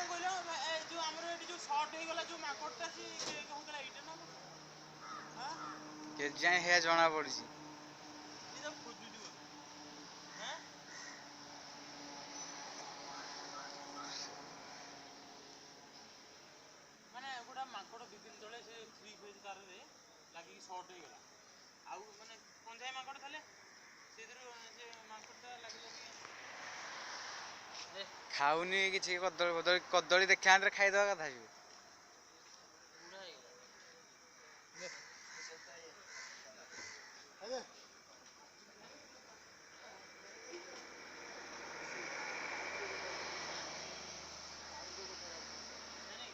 କହିଲ ଏ ଯୋଉ ଆମର ଏଠି ଯୋଉ ସର୍ଟ ହେଇଗଲା ଯୋଉ ମାଙ୍କଡଟା ସେ କହୁଥିଲା ଏଇଟା ନା ହାଁ କେଜାଣି ହେୟା ଜଣା ପଡୁଛି। ଏ ତ ଖୋଜୁଛି ବୋଧେ ହାଁ ମାନେ ଗୋଟା ମାଙ୍କଡ ଦି ଦିନ ତଳେ ସେ 3 ଫେଜ ତାରରେ ଲାଗିକି ସର୍ଟ ହେଇଗଲା। ଆଉ ମାନେ କଞ୍ଜାଇ ମାଙ୍କଡ ଥିଲେ ସେଇଥିରୁ ସେ ମାଙ୍କଡଟା ଲାଗି ଖାଉନି କିଛି କଦଳୀ ଦେଖିଆରେ ଖାଇଦବା କଥା ଯିବ। ବୁଢା ହେଇଗଲା।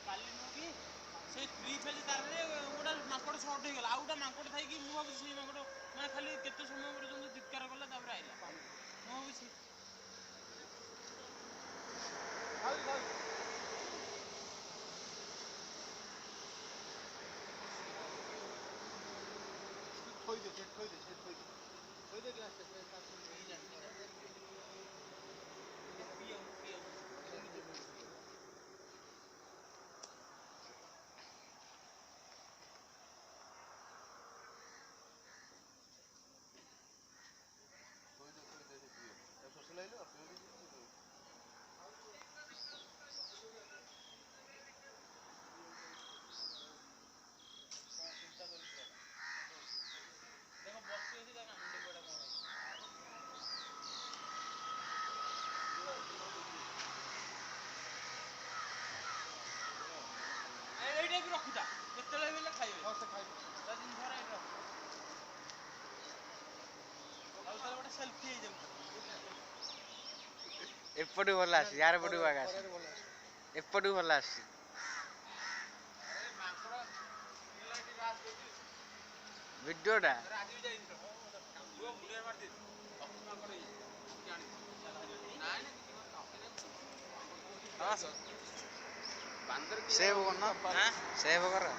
କାଲି ନୁହଁ କି ସେଇ 3 ଫେଜ ତାରରେ ଗୋଟେ ମାଙ୍କଡ ସର୍ଟ ହେଇଗଲା। ଆଉ ଗୋଟେ ମାଙ୍କଡ ଥାଇକି ମୁଁ ଭାବୁଛି ସେଇ ମାଙ୍କଡ ମାନେ ଖାଲି କେତେ ସମୟ ପର୍ଯ୍ୟନ୍ତ ଚିତ୍କାର କଲା ତାପରେ ଆଇଲା। ମୁଁ ଭାବୁଛି ଏଇଟା ବି ରଖିଥା କେତେବେଳେ ବି ହେଲେ ଖାଇବେ। ତା ଜିନିଷ ଏଇଠି ରଖ। ଆଉ ତାହେଲେ ଗୋଟେ ସେଲ୍ଫି ହେଇଯାଉଛି। ଏପଟୁ ଭଲ ଆସୁଛି ୟାର ପଟୁ ବାଗ ଆସୁଛି। ଏପଟୁ ଭଲ ଆସୁଛି। ଭିଡିଓଟା ସେଭ୍ କରୁନ ସେଭ୍ କର।